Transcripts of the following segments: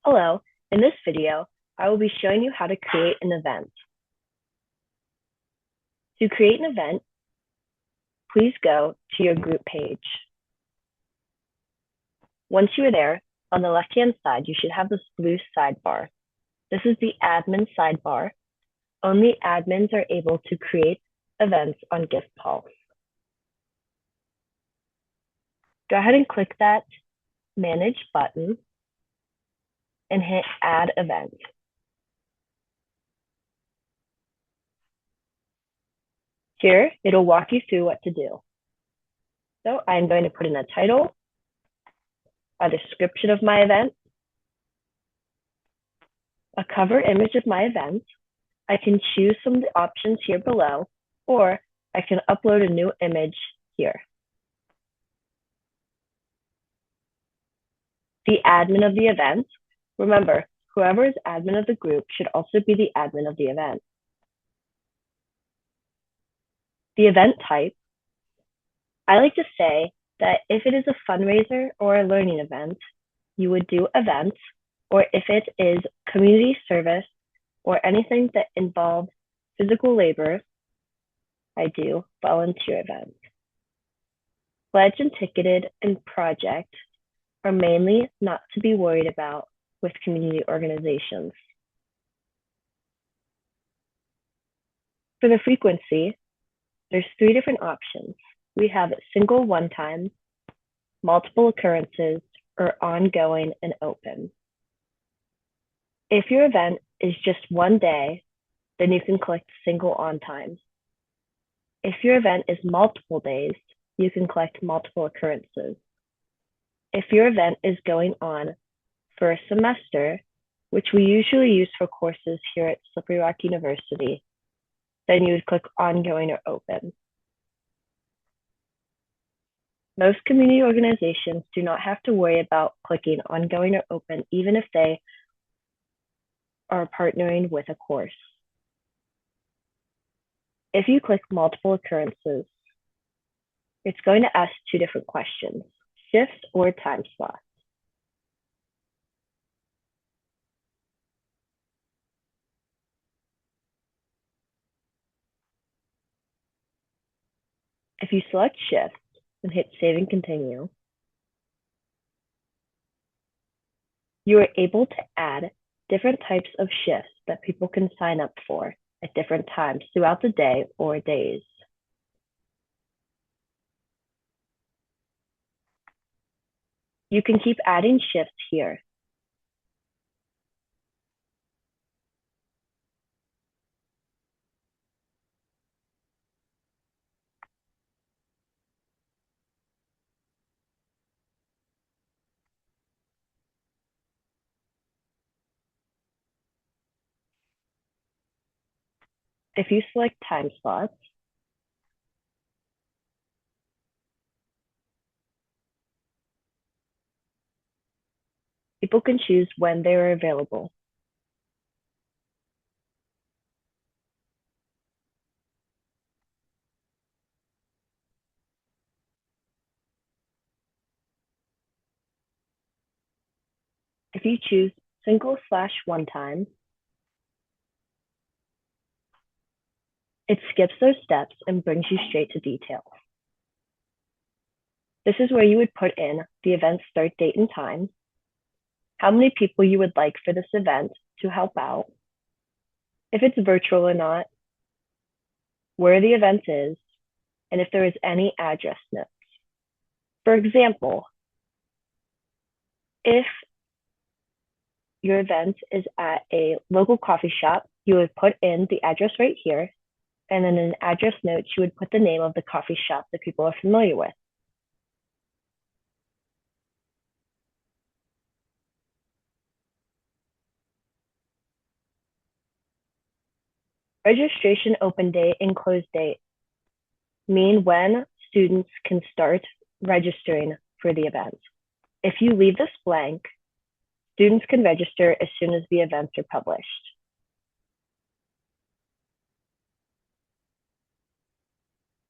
Hello, in this video, I will be showing you how to create an event. To create an event, please go to your group page. Once you are there, on the left-hand side, you should have this blue sidebar. This is the admin sidebar. Only admins are able to create events on GivePulse. Go ahead and click that Manage button and hit Add Event. Here, it'll walk you through what to do. So I'm going to put in a title, a description of my event, a cover image of my event. I can choose some of the options here below, or I can upload a new image here. The admin of the event. Remember, whoever is admin of the group should also be the admin of the event. The event type. I like to say that if it is a fundraiser or a learning event, you would do events, or if it is community service or anything that involves physical labor, I do volunteer events. Pledge and ticketed and project are mainly not to be worried about with community organizations. For the frequency, there's 3 different options. We have single one-time, multiple occurrences, or ongoing and open. If your event is just one day, then you can click single on time. If your event is multiple days, you can collect multiple occurrences. If your event is going on for a semester, which we usually use for courses here at Slippery Rock University, then you would click ongoing or open. Most community organizations do not have to worry about clicking ongoing or open, even if they are partnering with a course. If you click multiple occurrences, it's going to ask 2 different questions, shifts or time slots. If you select shift and hit save and continue, you are able to add different types of shifts that people can sign up for at different times throughout the day or days. You can keep adding shifts here. If you select time slots, people can choose when they are available. If you choose single/one time, it skips those steps and brings you straight to details. This is where you would put in the event start date and time, how many people you would like for this event to help out, if it's virtual or not, where the event is, and if there is any address notes. For example, if your event is at a local coffee shop, you would put in the address right here, and then in an address note, you would put the name of the coffee shop that people are familiar with. Registration open date and close date mean when students can start registering for the event. If you leave this blank, students can register as soon as the events are published.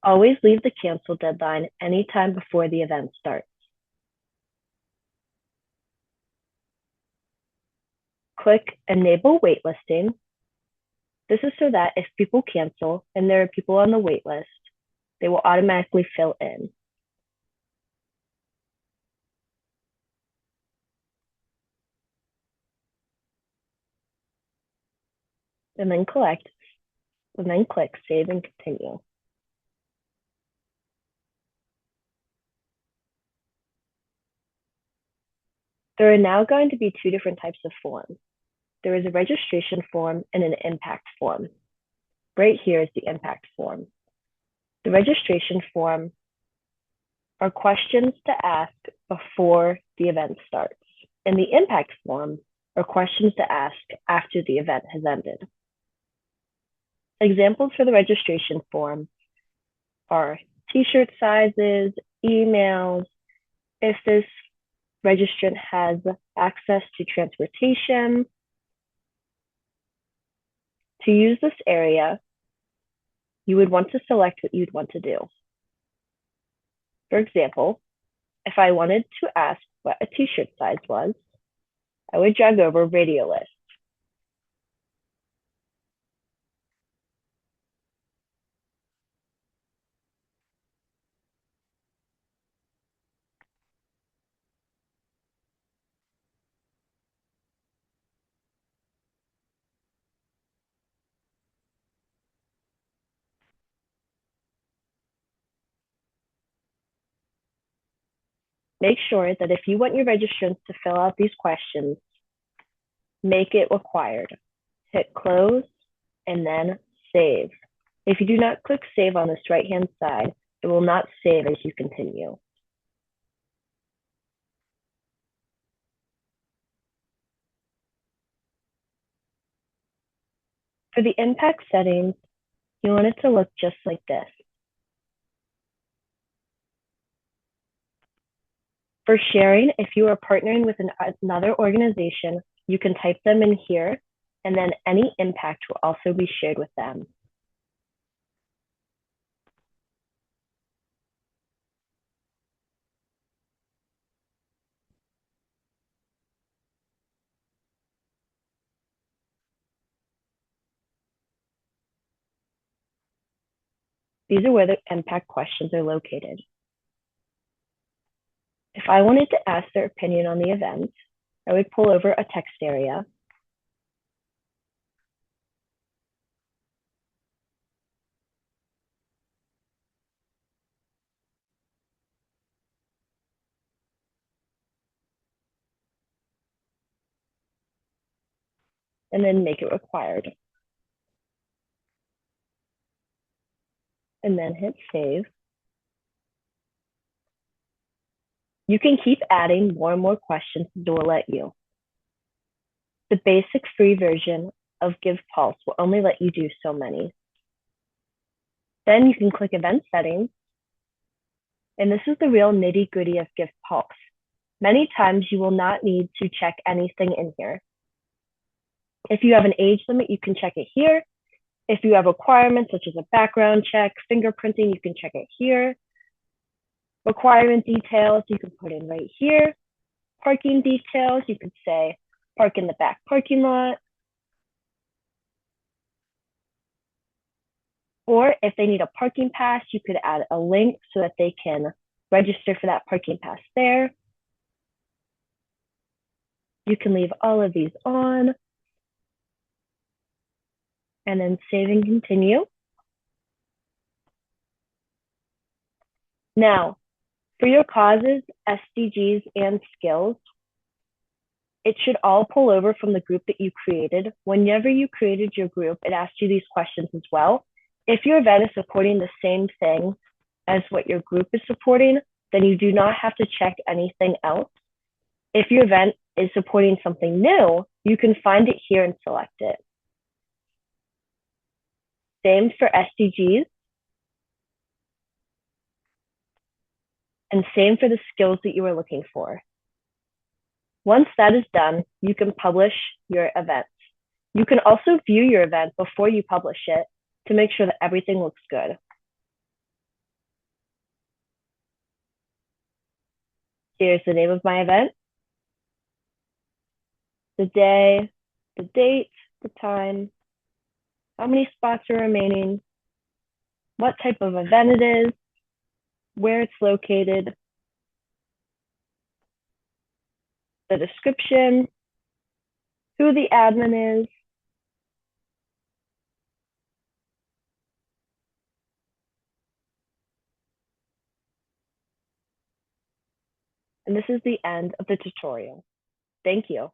Always leave the cancel deadline anytime before the event starts. click Enable Waitlisting. This is so that if people cancel and there are people on the wait list, they will automatically fill in. And then click Save and Continue. There are now going to be two different types of forms. There is a registration form and an impact form. Right here is the impact form. The registration form are questions to ask before the event starts, and the impact form are questions to ask after the event has ended. Examples for the registration form are t-shirt sizes, emails, if this registrant has access to transportation. To use this area, you would want to select what you'd want to do. For example, if I wanted to ask what a t-shirt size was, I would drag over radio list. Make sure that if you want your registrants to fill out these questions, make it required. Hit close and then save. If you do not click save on this right-hand side, it will not save as you continue. For the impact settings, you want it to look just like this. For sharing, if you are partnering with another organization, you can type them in here, and then any impact will also be shared with them. These are where the impact questions are located. If I wanted to ask their opinion on the event, I would pull over a text area. And then make it required. And then hit save. You can keep adding more and more questions that will let you. The basic free version of GivePulse will only let you do so many. Then you can click event settings. And this is the real nitty gritty of GivePulse. Many times you will not need to check anything in here. If you have an age limit, you can check it here. If you have requirements such as a background check, fingerprinting, you can check it here. Requirement details, you can put in right here. Parking details, you could say park in the back parking lot. Or if they need a parking pass, you could add a link so that they can register for that parking pass there. You can leave all of these on and then save and continue. Now, for your causes, SDGs, and skills, it should all pull over from the group that you created. Whenever you created your group, it asked you these questions as well. If your event is supporting the same thing as what your group is supporting, then you do not have to check anything else. If your event is supporting something new, you can find it here and select it. Same for SDGs. And same for the skills that you are looking for. Once that is done, you can publish your event. You can also view your event before you publish it to make sure that everything looks good. Here's the name of my event, the day, the date, the time, how many spots are remaining, what type of event it is, where it's located, the description, who the admin is, and this is the end of the tutorial. Thank you.